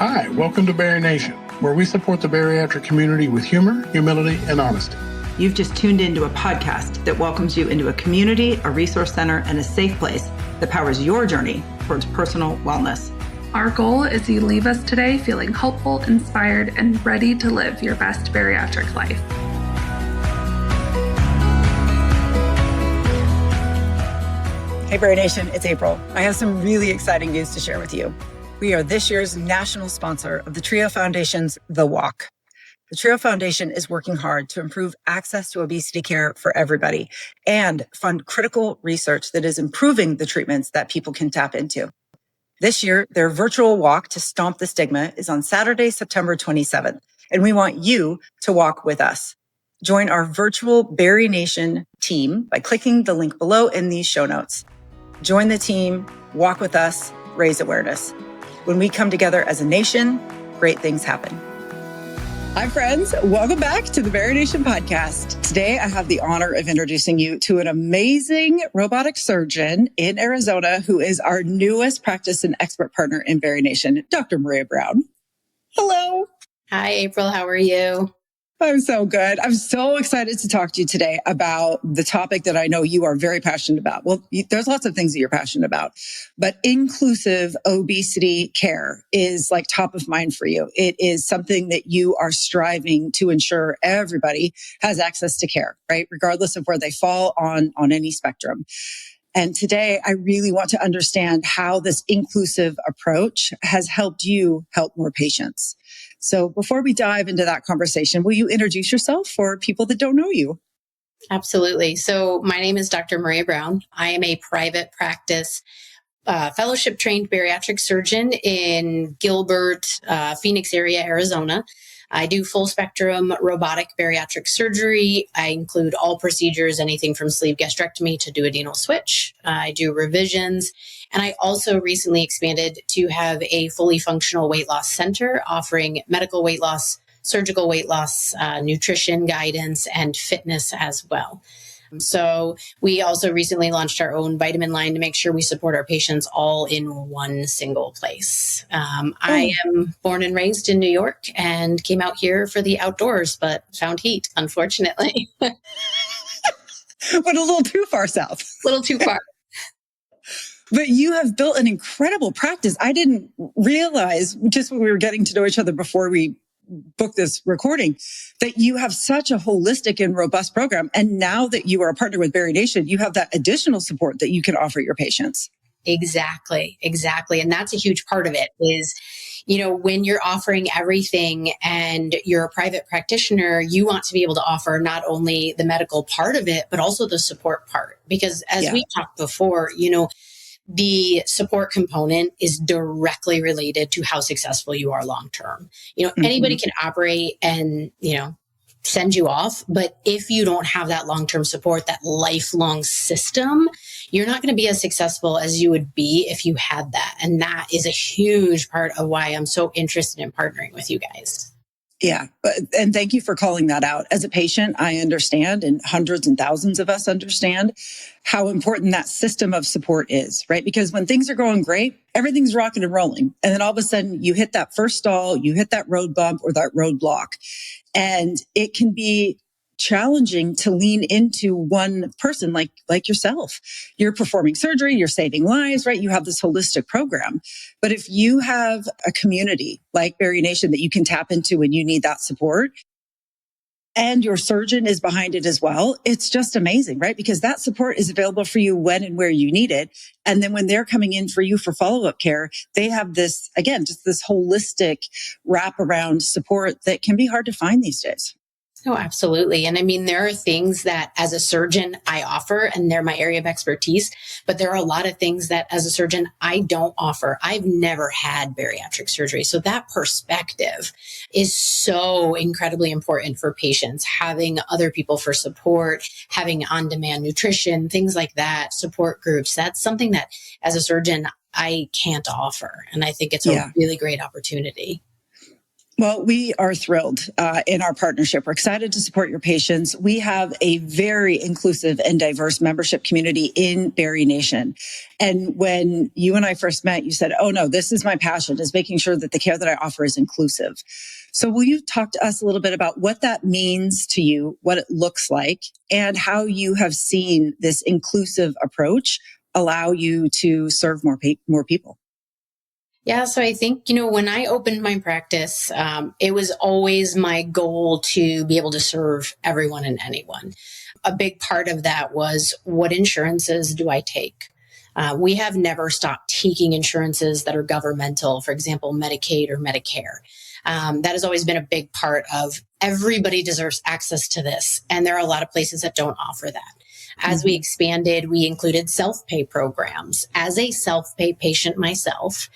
Hi, welcome to BariNation, where we support the bariatric community with humor, humility, and honesty. You've just tuned into a podcast that welcomes you into a community, a resource center, and a safe place that powers your journey towards personal wellness. Our goal is you leave us today feeling hopeful, inspired, and ready to live your best bariatric life. Hey BariNation, it's April. I have some really exciting news to share with you. We are this year's national sponsor of the TREO Foundation's The Walk. The TREO Foundation is working hard to improve access to obesity care for everybody and fund critical research that is improving the treatments that people can tap into. This year, their virtual walk to Stomp the Stigma is on Saturday, September 27th, and we want you to walk with us. Join our virtual BariNation team by clicking the link below in these show notes. Join the team, walk with us, raise awareness. When we come together as a nation, great things happen. Hi, friends. Welcome back to the BariNation podcast. Today, I have the honor of introducing you to an amazing robotic surgeon in Arizona who is our newest practice and expert partner in BariNation, Dr. Maria Brown. Hello. Hi, April. How are you? I'm so good. I'm so excited to talk to you today about the topic that I know you are very passionate about. Well, there's lots of things that you're passionate about, but inclusive obesity care is like top of mind for you. It is something that you are striving to ensure everybody has access to care, right? Regardless of where they fall on any spectrum. And today, I really want to understand how this inclusive approach has helped you help more patients. So before we dive into that conversation, will you introduce yourself for people that don't know you? Absolutely. So my name is Dr. Maria Brown. I am a private practice fellowship trained bariatric surgeon in Gilbert, Phoenix area, Arizona. I do full spectrum robotic bariatric surgery. I include all procedures, anything from sleeve gastrectomy to duodenal switch. I do revisions. And I also recently expanded to have a fully functional weight loss center offering medical weight loss, surgical weight loss, nutrition guidance, and fitness as well. So we also recently launched our own vitamin line to make sure we support our patients all in one single place. I am born and raised in New York and came out here for the outdoors, but found heat, unfortunately. But a little too far south. A little too far. But you have built an incredible practice. I didn't realize, just when we were getting to know each other before we booked this recording, that you have such a holistic and robust program. And now that you are a partner with BariNation, you have that additional support that you can offer your patients. Exactly. And that's a huge part of it is, when you're offering everything and you're a private practitioner, you want to be able to offer not only the medical part of it, but also the support part. Because as we talked before, the support component is directly related to how successful you are long-term. Anybody can operate and, send you off. But if you don't have that long-term support, that lifelong system, you're not going to be as successful as you would be if you had that. And that is a huge part of why I'm so interested in partnering with you guys. Yeah. And thank you for calling that out. As a patient, I understand, and hundreds and thousands of us understand how important that system of support is, right? Because when things are going great, everything's rocking and rolling. And then all of a sudden you hit that first stall, you hit that road bump or that roadblock. And it can be challenging to lean into one person like yourself. You're performing surgery, you're saving lives, right? You have this holistic program. But if you have a community like BariNation that you can tap into when you need that support, and your surgeon is behind it as well, it's just amazing, right? Because that support is available for you when and where you need it. And then when they're coming in for you for follow-up care, they have this, again, just this holistic wraparound support that can be hard to find these days. Oh, absolutely. And I mean, there are things that as a surgeon I offer, and they're my area of expertise, but there are a lot of things that as a surgeon I don't offer. I've never had bariatric surgery. So that perspective is so incredibly important for patients, having other people for support, having on-demand nutrition, things like that, support groups. That's something that as a surgeon I can't offer. And I think it's a really great opportunity. Well, we are thrilled in our partnership. We're excited to support your patients. We have a very inclusive and diverse membership community in BariNation. And when you and I first met, you said, oh no, this is my passion, is making sure that the care that I offer is inclusive. So will you talk to us a little bit about what that means to you, what it looks like, and how you have seen this inclusive approach allow you to serve more people? Yeah, so I think, when I opened my practice, it was always my goal to be able to serve everyone and anyone. A big part of that was, what insurances do I take? We have never stopped taking insurances that are governmental, for example, Medicaid or Medicare. That has always been a big part of everybody deserves access to this. And there are a lot of places that don't offer that. As we expanded, we included self-pay programs. As a self-pay patient myself,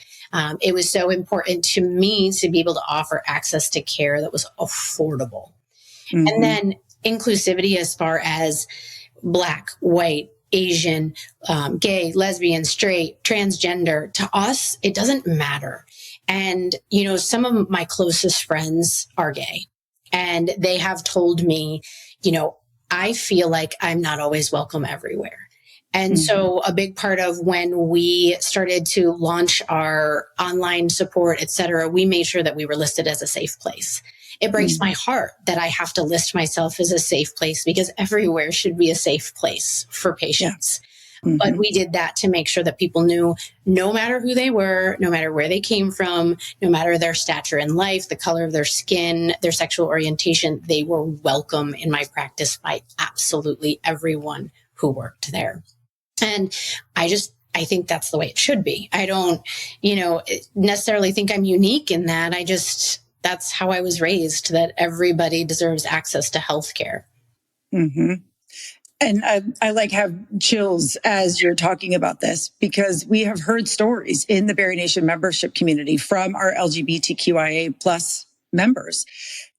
it was so important to me to be able to offer access to care that was affordable. And then inclusivity as far as Black, white, Asian, gay, lesbian, straight, transgender. To us, it doesn't matter. And, some of my closest friends are gay, and they have told me, I feel like I'm not always welcome everywhere. And so a big part of when we started to launch our online support, et cetera, we made sure that we were listed as a safe place. It breaks my heart that I have to list myself as a safe place, because everywhere should be a safe place for patients. Yeah. But we did that to make sure that people knew, no matter who they were, no matter where they came from, no matter their stature in life, the color of their skin, their sexual orientation, they were welcome in my practice by absolutely everyone who worked there. And I think that's the way it should be. I don't, necessarily think I'm unique in that. That's how I was raised, that everybody deserves access to healthcare. And I have chills as you're talking about this, because we have heard stories in the BariNation membership community from our LGBTQIA plus members.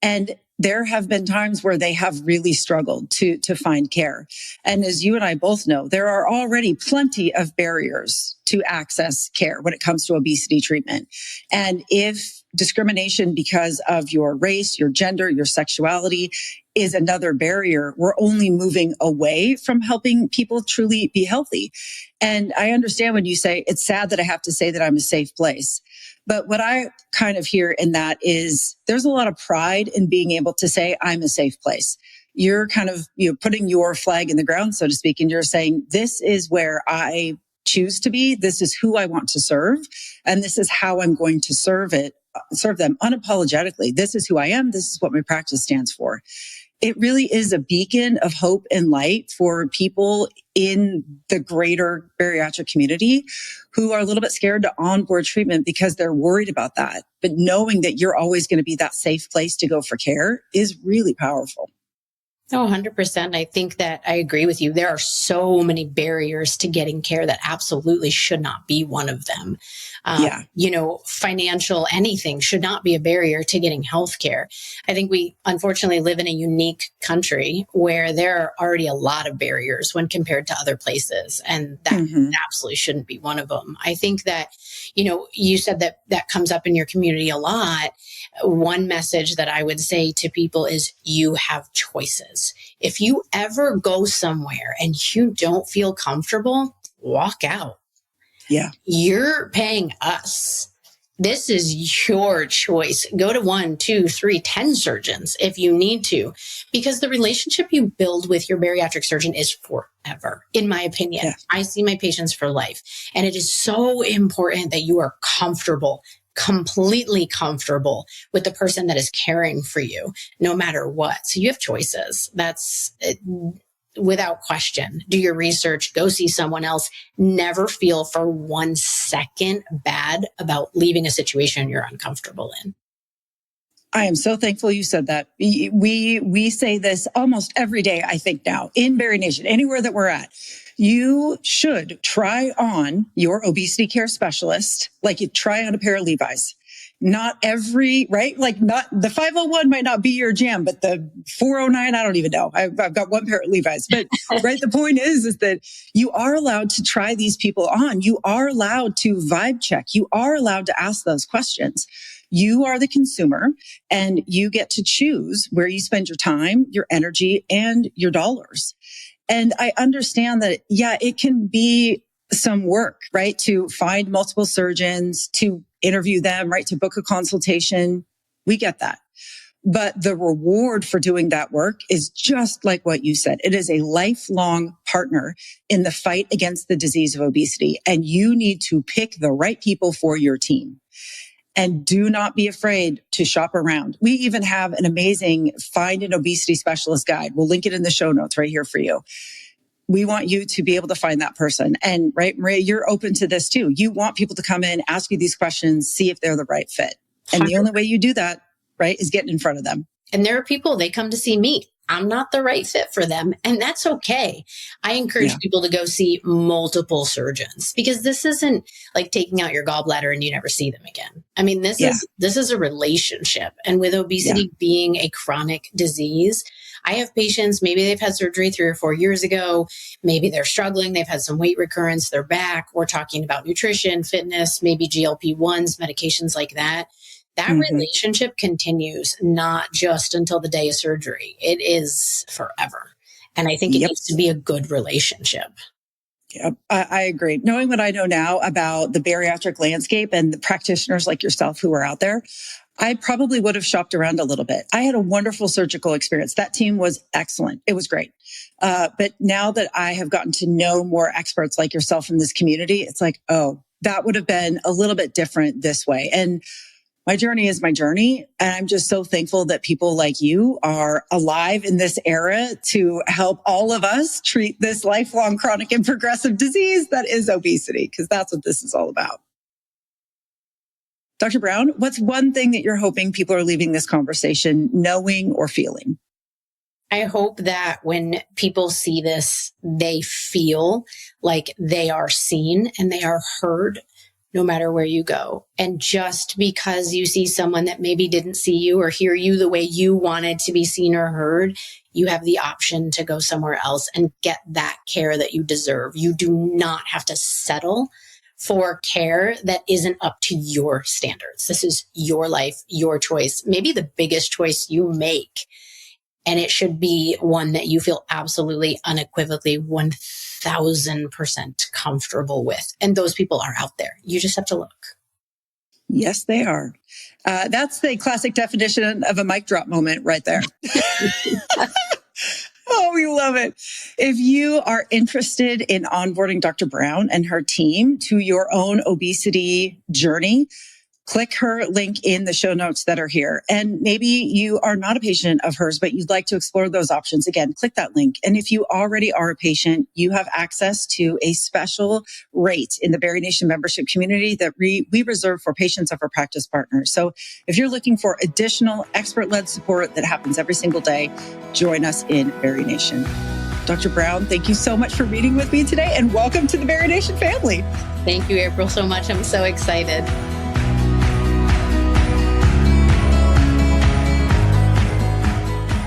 And there have been times where they have really struggled to find care. And as you and I both know, there are already plenty of barriers to access care when it comes to obesity treatment. And if discrimination because of your race, your gender, your sexuality is another barrier, we're only moving away from helping people truly be healthy. And I understand when you say, it's sad that I have to say that I'm a safe place. But what I kind of hear in that is there's a lot of pride in being able to say, I'm a safe place. You're kind of, putting your flag in the ground, so to speak, and you're saying, this is where I choose to be. This is who I want to serve. And this is how I'm going to serve them unapologetically. This is who I am. This is what my practice stands for. It really is a beacon of hope and light for people in the greater bariatric community who are a little bit scared to onboard treatment because they're worried about that. But knowing that you're always going to be that safe place to go for care is really powerful. Oh, 100%. I think that I agree with you. There are so many barriers to getting care that absolutely should not be one of them. Financial anything should not be a barrier to getting healthcare. I think we unfortunately live in a unique country where there are already a lot of barriers when compared to other places. And that absolutely shouldn't be one of them. I think that, you said that comes up in your community a lot. One message that I would say to people is, you have choices. If you ever go somewhere and you don't feel comfortable, walk out. Yeah. You're paying us. This is your choice. Go to 1, 2, 3, 10 surgeons if you need to, because the relationship you build with your bariatric surgeon is forever, in my opinion. Yeah. I see my patients for life. And it is so important that you are comfortable, completely comfortable with the person that is caring for you, no matter what. So you have choices. That's without question. Do your research, go see someone else. Never feel for 1 second bad about leaving a situation you're uncomfortable in. I am so thankful you said that. We say this almost every day, I think now, in BariNation, anywhere that we're at. You should try on your obesity care specialist like you try on a pair of Levi's. not every, right? Like not the 501 might not be your jam, but the 409, I don't even know. I've got one pair of Levi's, but right. The point is that you are allowed to try these people on. You are allowed to vibe check. You are allowed to ask those questions. You are the consumer and you get to choose where you spend your time, your energy, and your dollars. And I understand that, yeah, it can be some work, right? To find multiple surgeons, to interview them, right? To book a consultation. We get that. But the reward for doing that work is just like what you said. It is a lifelong partner in the fight against the disease of obesity. And you need to pick the right people for your team. And do not be afraid to shop around. We even have an amazing Find an Obesity Specialist guide. We'll link it in the show notes right here for you. We want you to be able to find that person. And right, Maria, you're open to this too. You want people to come in, ask you these questions, see if they're the right fit. And the only way you do that, right, is getting in front of them. And there are people, they come to see me. I'm not the right fit for them. And that's okay. I encourage people to go see multiple surgeons because this isn't like taking out your gallbladder and you never see them again. I mean, this is a relationship. And with obesity being a chronic disease, I have patients, maybe they've had surgery 3 or 4 years ago. Maybe they're struggling. They've had some weight recurrence. They're back. We're talking about nutrition, fitness, maybe GLP-1s, medications like that. That relationship continues not just until the day of surgery. It is forever. And I think it needs to be a good relationship. Yep, I agree. Knowing what I know now about the bariatric landscape and the practitioners like yourself who are out there, I probably would have shopped around a little bit. I had a wonderful surgical experience. That team was excellent. It was great. But now that I have gotten to know more experts like yourself in this community, it's like, oh, that would have been a little bit different this way. And my journey is my journey. And I'm just so thankful that people like you are alive in this era to help all of us treat this lifelong chronic and progressive disease that is obesity, because that's what this is all about. Dr. Brown, what's one thing that you're hoping people are leaving this conversation knowing or feeling? I hope that when people see this, they feel like they are seen and they are heard no matter where you go. And just because you see someone that maybe didn't see you or hear you the way you wanted to be seen or heard, you have the option to go somewhere else and get that care that you deserve. You do not have to settle for care that isn't up to your standards. This is your life, your choice, maybe the biggest choice you make. And it should be one that you feel absolutely unequivocally 1000% comfortable with. And those people are out there. You just have to look. Yes, they are. That's the classic definition of a mic drop moment right there. Oh, we love it. If you are interested in onboarding Dr. Brown and her team to your own obesity journey, click her link in the show notes that are here. And maybe you are not a patient of hers, but you'd like to explore those options. Again, click that link. And if you already are a patient, you have access to a special rate in the BariNation membership community that we reserve for patients of our practice partners. So if you're looking for additional expert-led support that happens every single day, join us in BariNation. Dr. Brown, thank you so much for meeting with me today and welcome to the BariNation family. Thank you, April, so much. I'm so excited.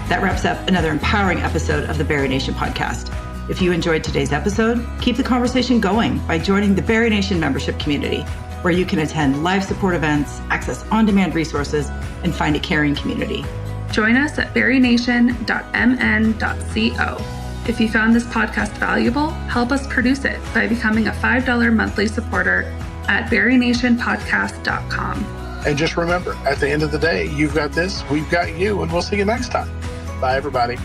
That wraps up another empowering episode of the BariNation podcast. If you enjoyed today's episode, keep the conversation going by joining the BariNation membership community, where you can attend live support events, access on-demand resources, and find a caring community. Join us at barination.mn.co. If you found this podcast valuable, help us produce it by becoming a $5 monthly supporter at barinationpodcast.com. And just remember, at the end of the day, you've got this, we've got you, and we'll see you next time. Bye, everybody.